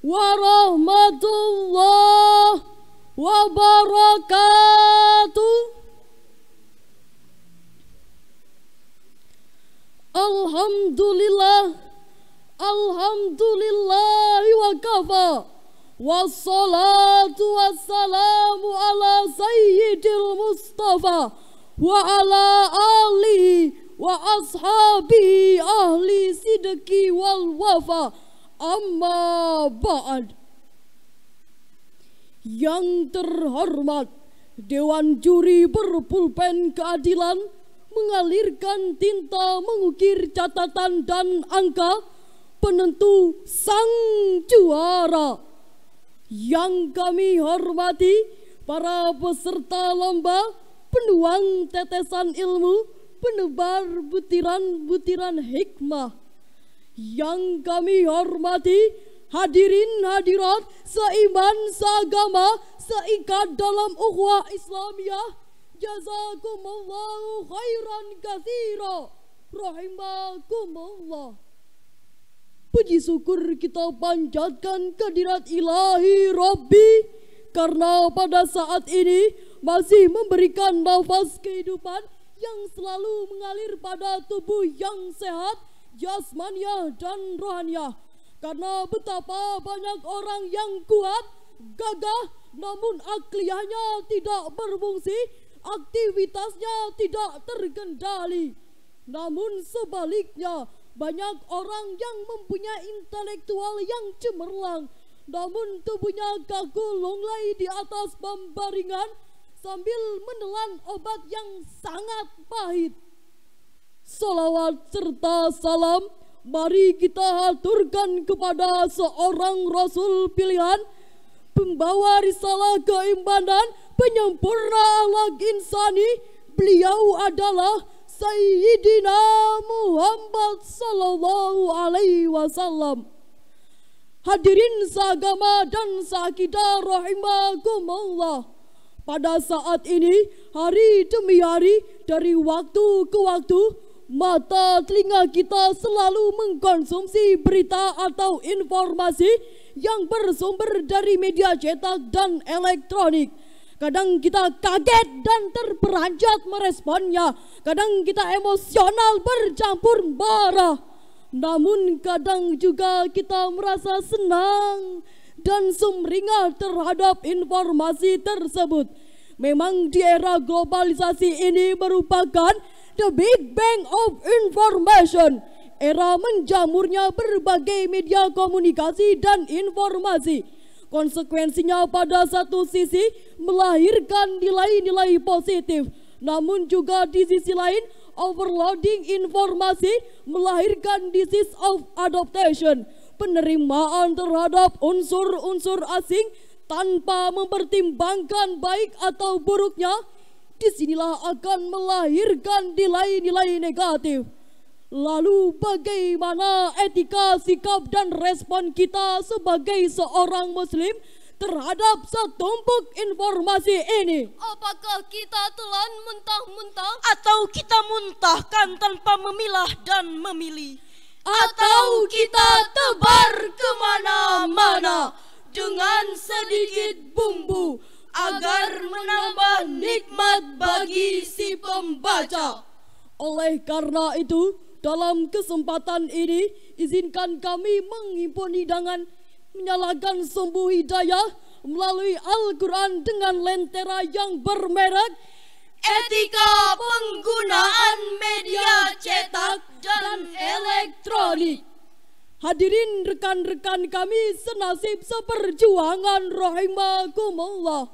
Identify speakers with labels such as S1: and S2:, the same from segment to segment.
S1: warahmatullahi wabarakatuh. Alhamdulillah, alhamdulillahi wa kafa, wassalatu wassalamu ala sayyidil mustafa wa ala alihi wa ashabihi ahli sidqi wal wafa. Amma ba'd. Yang terhormat, Dewan Juri berpulpen keadilan mengalirkan tinta mengukir catatan dan angka penentu sang juara. Yang kami hormati para peserta lomba, penuang tetesan ilmu, penebar butiran-butiran hikmah. Yang kami hormati hadirin hadirat seiman seagama seikat dalam ukhuwah Islamiyah. Jazakumullahu khairan katsira, rahimakumullah. Puji syukur kita panjatkan kehadirat ilahi Rabbi, karena pada saat ini masih memberikan nafas kehidupan yang selalu mengalir pada tubuh yang sehat, jasmaniah dan rohaniah. Karena betapa banyak orang yang kuat, gagah, namun akliyahnya tidak berfungsi, aktivitasnya tidak terkendali. Namun sebaliknya, banyak orang yang mempunyai intelektual yang cemerlang, namun tubuhnya kaku lunglai di atas pembaringan sambil menelan obat yang sangat pahit. Salawat serta salam mari kita haturkan kepada seorang Rasul pilihan, pembawa risalah keimanan, penyempurna akhlak insani. Beliau adalah Sayyidina Muhammad sallallahu alaihi wasallam. Hadirin seagama dan seakidah rahimakumullah. Pada saat ini, hari demi hari, dari waktu ke waktu, mata telinga kita selalu mengkonsumsi berita atau informasi yang bersumber dari media cetak dan elektronik. Kadang kita kaget dan terperanjat meresponnya, kadang kita emosional bercampur marah, namun kadang juga kita merasa senang dan sumringah terhadap informasi tersebut. Memang di era globalisasi ini merupakan the big bang of information, era menjamurnya berbagai media komunikasi dan informasi. Konsekuensinya pada satu sisi melahirkan nilai-nilai positif, namun juga di sisi lain overloading informasi melahirkan disease of adaptation, penerimaan terhadap unsur-unsur asing tanpa mempertimbangkan baik atau buruknya. Disinilah akan melahirkan nilai-nilai negatif. Lalu bagaimana etika, sikap dan respon kita sebagai seorang muslim terhadap setumpuk informasi ini?
S2: Apakah kita telan mentah-mentah,
S3: atau kita muntahkan tanpa memilah dan memilih,
S2: atau kita tebar kemana-mana dengan sedikit bumbu agar menambah nikmat bagi si pembaca?
S1: Oleh karena itu, dalam kesempatan ini, izinkan kami menghimpun hidangan, menyalakan sumbu hidayah melalui Al-Quran dengan lentera yang bermerek
S2: Etika Penggunaan Media Cetak dan Elektronik.
S1: Hadirin rekan-rekan kami senasib seperjuangan rahimakumullah.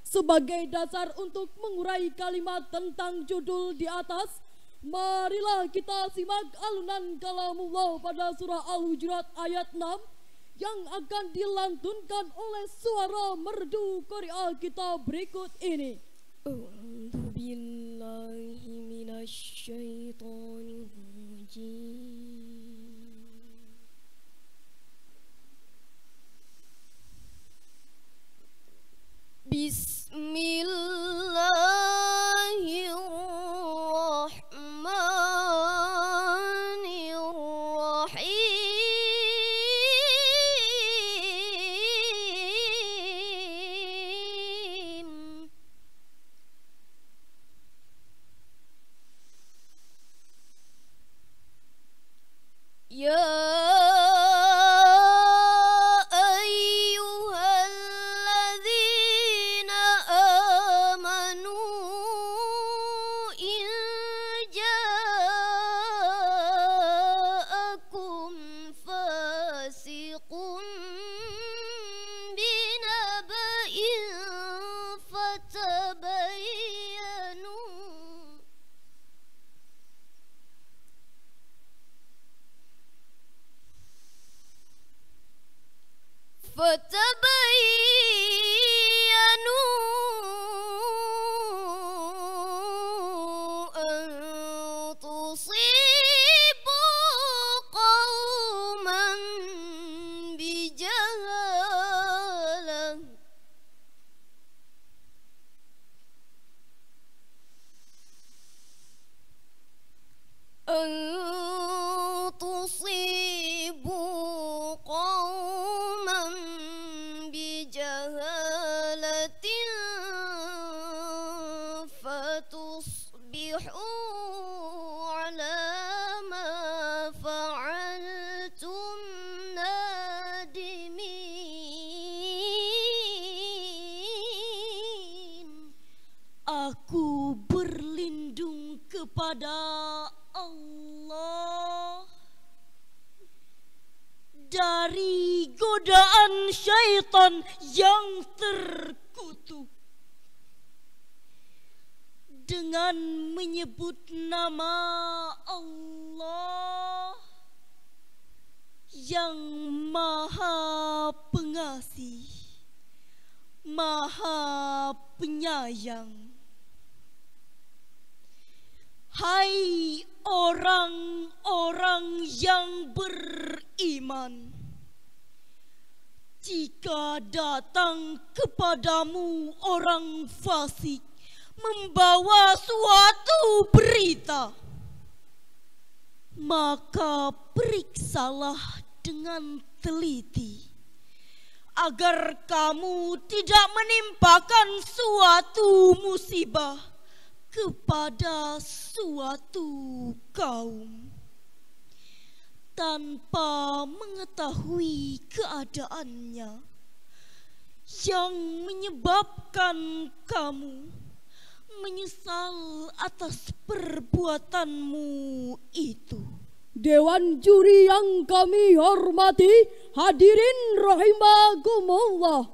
S1: Sebagai dasar untuk mengurai kalimat tentang judul di atas, marilah kita simak alunan kalamullah pada surah Al-Hujurat ayat 6 yang akan dilantunkan oleh suara merdu Qari'ah kita berikut ini.
S4: A'udzu billahi minasy syaithanir rajim. Bismillahirrahmanirrahim. فتبينوا أن تصيبوا قوما بجهالة فتصبحوا على ما فعلتم نادمين.
S3: Aku berlindung kepada Allah dari godaan syaitan yang terkutuk dengan menyebut nama Allah yang Maha Pengasih, Maha Penyayang. Hai orang-orang yang beriman, jika datang kepadamu orang fasik membawa suatu berita, maka periksalah dengan teliti agar kamu tidak menimpakan suatu musibah kepada suatu kaum tanpa mengetahui keadaannya, yang menyebabkan kamu menyesal atas perbuatanmu itu.
S1: Dewan juri yang kami hormati, hadirin rahimakumullah.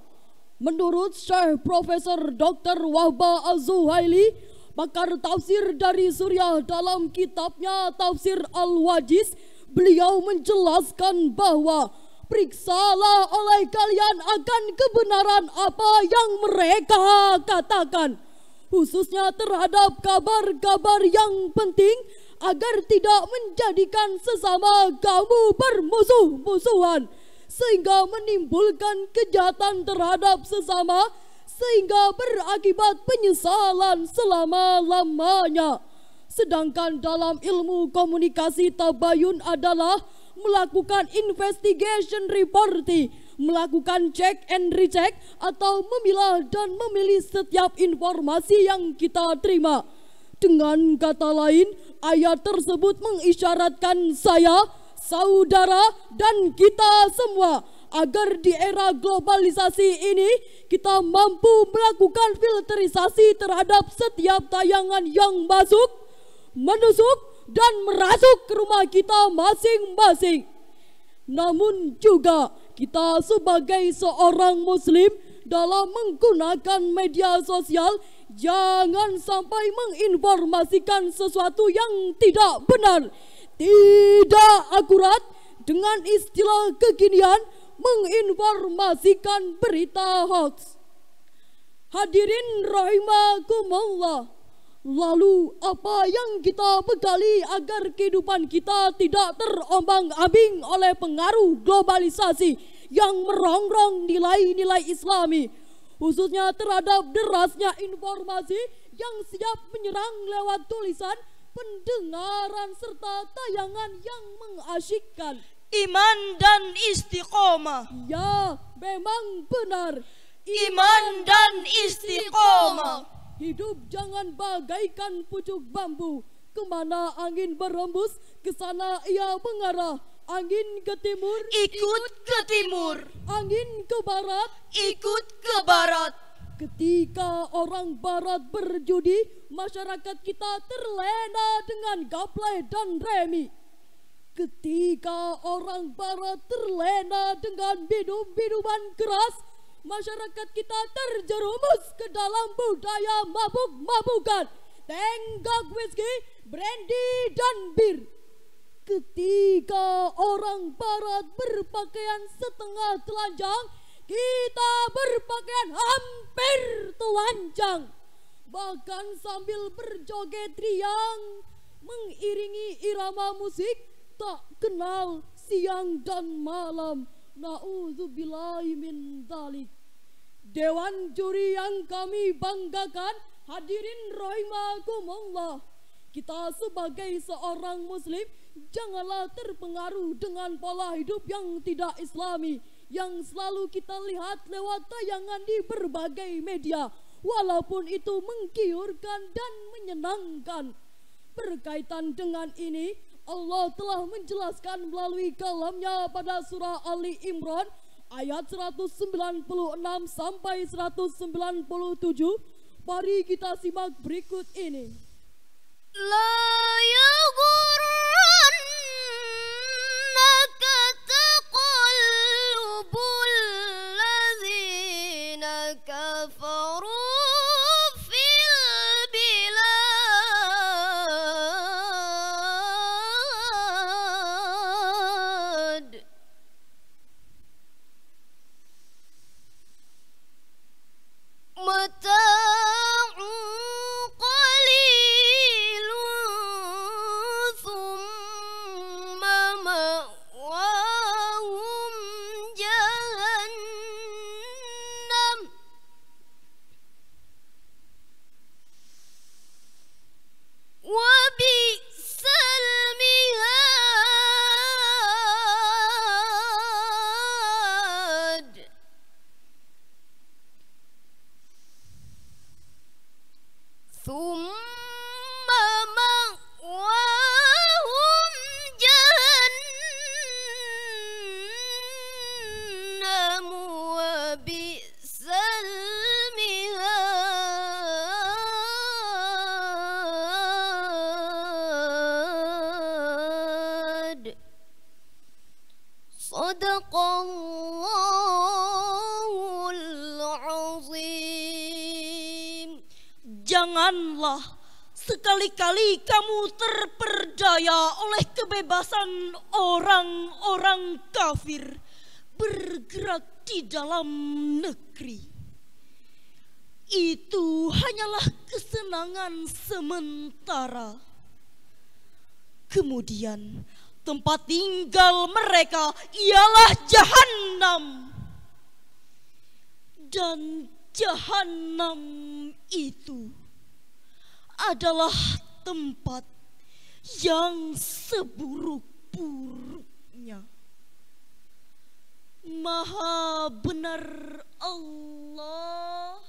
S1: Menurut Syekh Profesor Dr. Wahba Az-Zuhaili, pakar tafsir dari Suriah, dalam kitabnya Tafsir Al-Wajiz, beliau menjelaskan bahwa periksalah oleh kalian akan kebenaran apa yang mereka katakan, khususnya terhadap kabar-kabar yang penting, agar tidak menjadikan sesama kamu bermusuh-musuhan sehingga menimbulkan kejahatan terhadap sesama, sehingga berakibat penyesalan selama-lamanya. Sedangkan dalam ilmu komunikasi tabayun adalah melakukan investigation reporting, melakukan check and recheck atau memilah dan memilih setiap informasi yang kita terima. Dengan kata lain, ayat tersebut mengisyaratkan saya, saudara, dan kita semua agar di era globalisasi ini kita mampu melakukan filterisasi terhadap setiap tayangan yang masuk, menusuk, dan merasuk ke rumah kita masing-masing. Namun juga kita sebagai seorang muslim dalam menggunakan media sosial jangan sampai menginformasikan sesuatu yang tidak benar, tidak akurat, dengan istilah kekinian menginformasikan berita hoax. Hadirin rahimakumullah, lalu apa yang kita bekali agar kehidupan kita tidak terombang-ambing oleh pengaruh globalisasi yang merongrong nilai-nilai Islami, khususnya terhadap derasnya informasi yang siap menyerang lewat tulisan, pendengaran, serta tayangan yang mengasyikkan.
S3: Iman dan istiqomah.
S1: Ya, memang benar.
S3: Iman dan istiqomah.
S1: Hidup jangan bagaikan pucuk bambu. Kemana angin berhembus, ke sana ia mengarah. Angin ke timur,
S3: ikut ke timur.
S1: Angin ke barat,
S3: ikut ke barat.
S1: Ketika orang barat berjudi, masyarakat kita terlena dengan gapleh dan remi. Ketika orang barat terlena dengan minum-minuman keras, masyarakat kita terjerumus ke dalam budaya mabuk-mabukan, tenggak whisky, brandy, dan bir. Ketika orang barat berpakaian setengah telanjang, kita berpakaian hampir telanjang, bahkan sambil berjoget riang mengiringi irama musik tak kenal siang dan malam. Na'udzubillahi min dzalik. Dewan juri yang kami banggakan, hadirin rahimakumullah, kita sebagai seorang muslim janganlah terpengaruh dengan pola hidup yang tidak islami yang selalu kita lihat lewat tayangan di berbagai media, walaupun itu menggiurkan dan menyenangkan. Berkaitan dengan ini, Allah telah menjelaskan melalui kalamnya pada surah Ali Imran ayat 196 sampai 197. Mari kita simak berikut ini.
S4: La yaghurrannaka taqallubul ladzina kafaru fil bilad. Mata'un qalilun thumma ma'wahum jahannam wa bi'sal mihad. Thumma ma'wahum jahannam wa bi'sal mihad. Sadaqallahul azim.
S3: Janganlah sekali-kali kamu terperdaya oleh kebebasan orang-orang kafir bergerak di dalam negeri. Itu hanyalah kesenangan sementara. Kemudian tempat tinggal mereka ialah Jahannam. Dan Jahannam itu adalah tempat yang seburuk-buruknya. Maha benar Allah,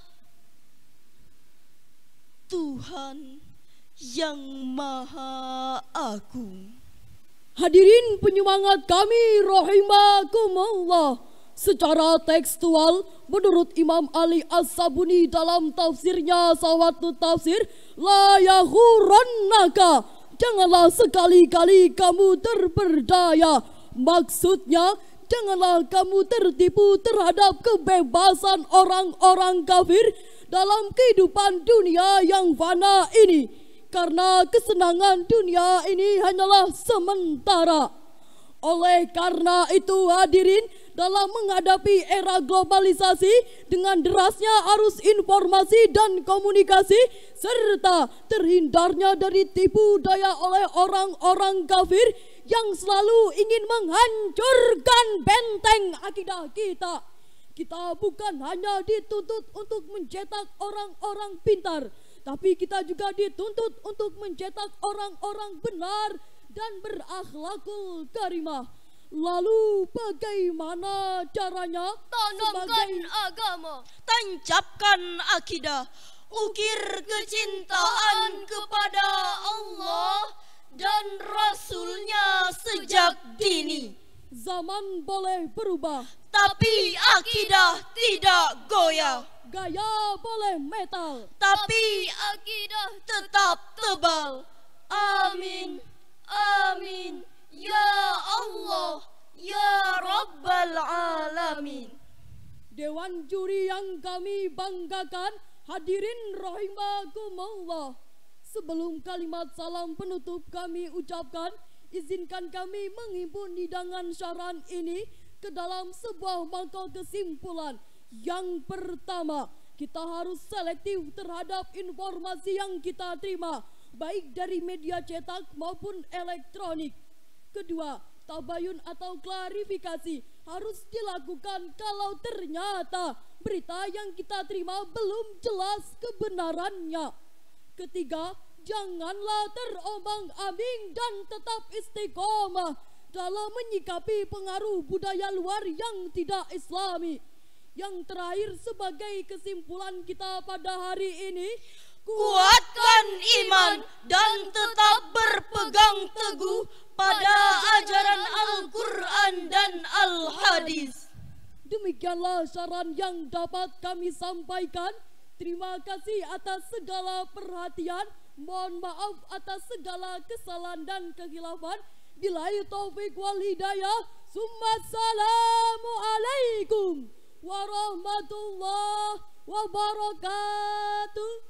S3: Tuhan yang Maha Agung.
S1: Hadirin penyemangat kami rahimakumullah. Secara tekstual, menurut Imam Ali As-Sabuni dalam tafsirnya Sawatut Tafsir, la yaghurrannaka, janganlah sekali-kali kamu terperdaya. Maksudnya, janganlah kamu tertipu terhadap kebebasan orang-orang kafir dalam kehidupan dunia yang fana ini, karena kesenangan dunia ini hanyalah sementara. Oleh karena itu hadirin, dalam menghadapi era globalisasi dengan derasnya arus informasi dan komunikasi serta terhindarnya dari tipu daya oleh orang-orang kafir yang selalu ingin menghancurkan benteng akidah kita. Kita bukan hanya dituntut untuk mencetak orang-orang pintar, tapi kita juga dituntut untuk mencetak orang-orang benar dan berakhlakul karimah. Lalu bagaimana caranya?
S2: Tanamkan agama,
S3: Tancapkan akidah,
S2: ukir kecintaan kepada Allah dan Rasul-Nya sejak dini.
S1: Zaman boleh berubah,
S3: tapi akidah tidak goyah.
S1: gaya boleh metal,
S3: Tapi
S2: Akidah
S3: tetap tebal.
S2: amin, amin, ya Allah, ya Rabbal Alamin.
S1: Dewan juri yang kami banggakan, hadirin rahimakumullah. Sebelum kalimat salam penutup kami ucapkan, izinkan kami menghimpun hidangan syaran ini ke dalam sebuah mangkok kesimpulan. Yang pertama, kita harus selektif terhadap informasi yang kita terima, baik dari media cetak maupun elektronik. Kedua, tabayun atau klarifikasi harus dilakukan kalau ternyata berita yang kita terima belum jelas kebenarannya. Ketiga, janganlah terombang-ambing dan tetap istiqomah dalam menyikapi pengaruh budaya luar yang tidak islami. Yang terakhir, sebagai kesimpulan kita pada hari ini,
S3: kuatkan iman dan tetap berpegang teguh pada ajaran Al-Quran dan Al-Hadis.
S1: Demikianlah saran yang dapat kami sampaikan. Terima kasih atas segala perhatian. Mohon maaf atas segala kesalahan dan kekhilafan. Billahi taufiq wal hidayah. Assalamualaikum warahmatullahi wabarakatuh.